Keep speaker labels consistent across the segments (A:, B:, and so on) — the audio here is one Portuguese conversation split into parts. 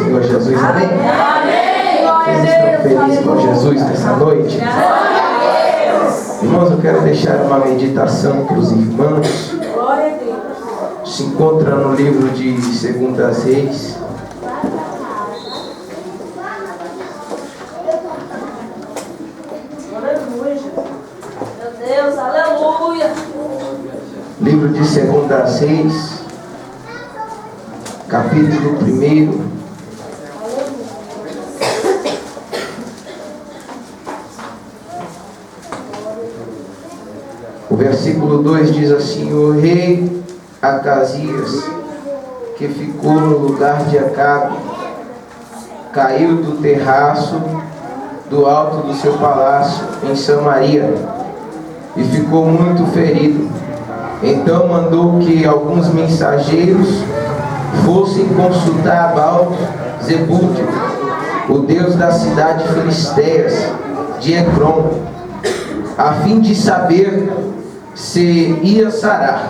A: Senhor Jesus, amém?
B: Amém!
A: Vocês estão felizes com Jesus nessa noite? Irmãos, eu quero deixar uma meditação para os irmãos. Se encontra no livro de 2 Reis.
B: Meu Deus, aleluia!
A: Livro de 2 Reis, capítulo 1. O versículo 2 diz assim: o rei Acasias, que ficou no lugar de Acabe, caiu do terraço do alto do seu palácio em Samaria e ficou muito ferido. Então mandou que alguns mensageiros fossem consultar Baal-Zebúde, o deus da cidade filisteias de Ecrom, a fim de saber se ia sarar.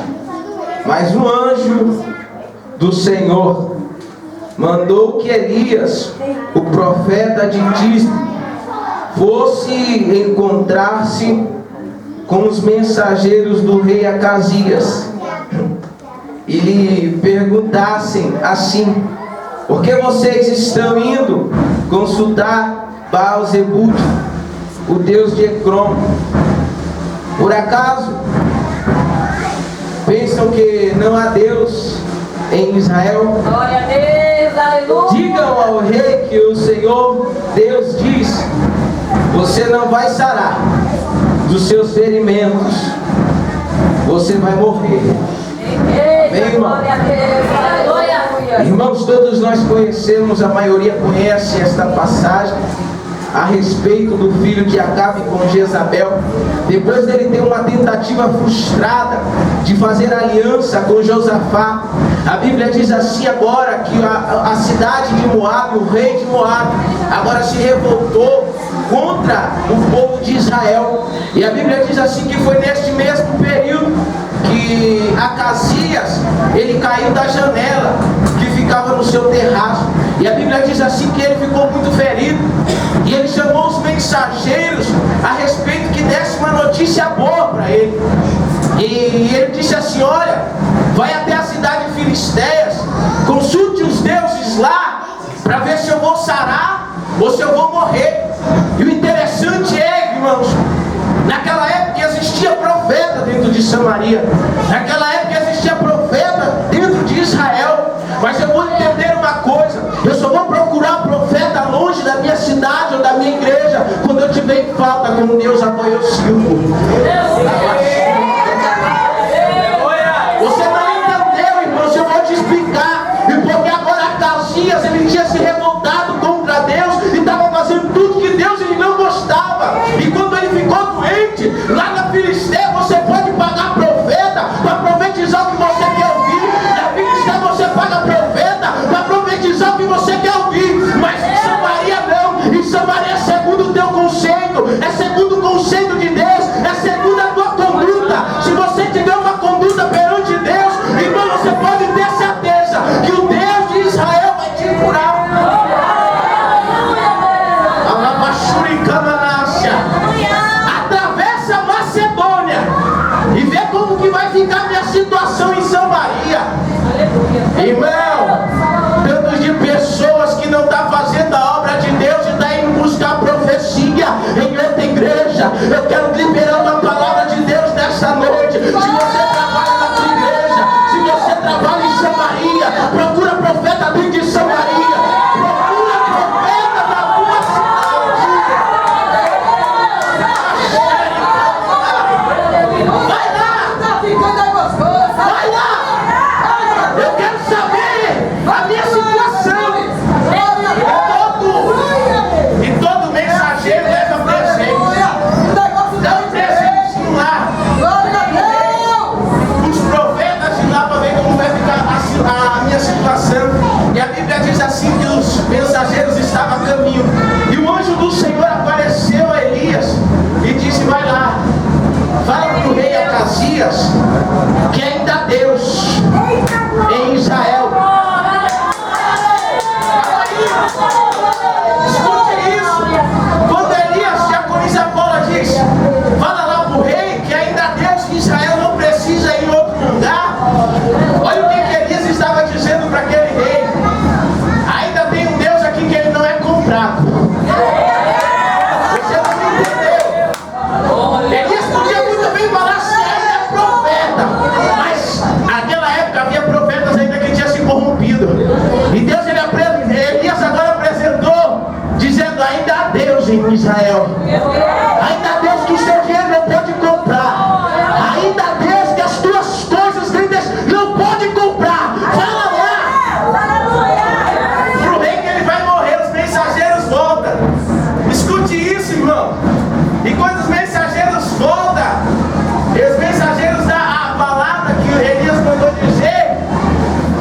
A: Mas um anjo do Senhor mandou que Elias, o profeta de Tisbe, fosse encontrar-se com os mensageiros do rei Acasias e lhe perguntassem assim: por que vocês estão indo consultar Baal-Zebúde, o deus de Ecrom? Por acaso pensam que não há Deus em Israel?
B: Glória a Deus, aleluia!
A: Digam ao rei que o Senhor Deus diz: você não vai sarar dos seus ferimentos, você vai morrer. Amém, irmão?
B: Glória a Deus, aleluia!
A: Irmãos, todos nós conhecemos, a maioria conhece esta passagem a respeito do filho de Acabe com Jezabel. Depois dele ter uma tentativa frustrada de fazer aliança com Josafá, a Bíblia diz assim agora que a cidade de Moabe, o rei de Moabe, agora se revoltou contra o povo de Israel. E a Bíblia diz assim que foi neste mesmo período que Acasias, ele caiu da janela que ficava no seu terraço. E a Bíblia diz assim que ele ficou muito ferido, e ele chamou os mensageiros a respeito que desse uma notícia boa para ele. E ele disse assim: olha, vai até a cidade de Filisteias, consulte os deuses lá para ver se eu vou sarar ou se eu vou morrer. E o interessante é, irmãos, naquela época existia profeta dentro de Samaria, naquela época existia profeta dentro de Israel. Mas eu vou entender uma coisa: eu só vou procurar profeta longe da minha cidade ou da minha igreja quando eu tiver em falta, como Deus apoiou o Silvio. Você não entendeu, irmão? Eu vou te explicar. E porque agora Acasias, ele tinha se revoltado contra Deus e estava fazendo tudo que Deus ele não gostava. E quando ele ficou doente, lá na Filisteia, você pode pagar profeta para profetizar o que você quer ouvir. Na Filisteia você paga profeta para profetizar o que você quer ouvir. Mas em Samaria não. Em Samaria é segundo o teu conceito, é segundo o conceito de Deus, é segundo a tua conduta. Se você tiver uma conduta perante Deus, então você pode ter certeza que o Deus de Israel vai te curar. Atravessa a Macedônia e vê como que vai ficar minha situação em Samaria. Irmão, tantos de pessoas que não estão fazendo a obra de Deus e estão indo buscar profecia em outra igreja. Eu quero liberar uma palavra de Deus nessa noite. Se você trabalha na tua igreja, se você trabalha em Samaria, procura profeta dentro de Samaria, procura profeta da tua cidade. Vai lá! Vai lá! Eu quero saber a minha situação. E todo mensageiro leva presente. Dá um presente lá. Os profetas de lá para ver como vai ficar a minha situação. E a Bíblia diz assim que os mensageiros estavam a caminho. E o anjo do Senhor apareceu a Elias e disse: vai lá, fala para o rei Acasias que ainda há Deus em Israel. Escute isso. Quando Elias, diaconisa Paula, diz: fala lá para o rei que ainda Deus de Israel não precisa ir em outro lugar. Olha o que Elias estava dizendo para aquele rei: ainda tem um Deus aqui que ele não é comprado. Você não me entendeu? Elias podia muito bem falar se ele é profeta, mas naquela época havia profetas ainda que tinham se corrompido. E Deus, Elias agora apresentou, dizendo: ainda há Deus em Israel. Ainda há Deus que o seu dinheiro não pode comprar. Ainda há Deus que as tuas coisas lindas não pode comprar. Fala lá pro rei que ele vai morrer, os mensageiros voltam. Escute isso, irmão. E quando os mensageiros voltam, os mensageiros dão a palavra que o Elias mandou dizer,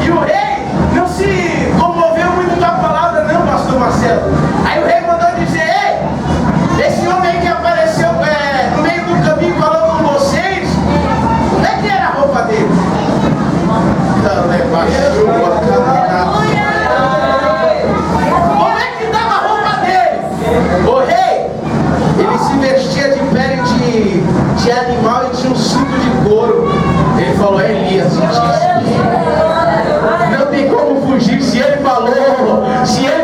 A: e o rei não se comoveu muito com a palavra, não, pastor Marcelo. Aí o rei mandou dizer: ei, esse homem aí que apareceu no meio do caminho falou com vocês, como é que era a roupa dele? Como é que estava a roupa dele? O rei, ele se vestia de pele de animal e tinha um cinto de couro. Ele falou: Elias, não tem como fugir. Se ele falou, se ele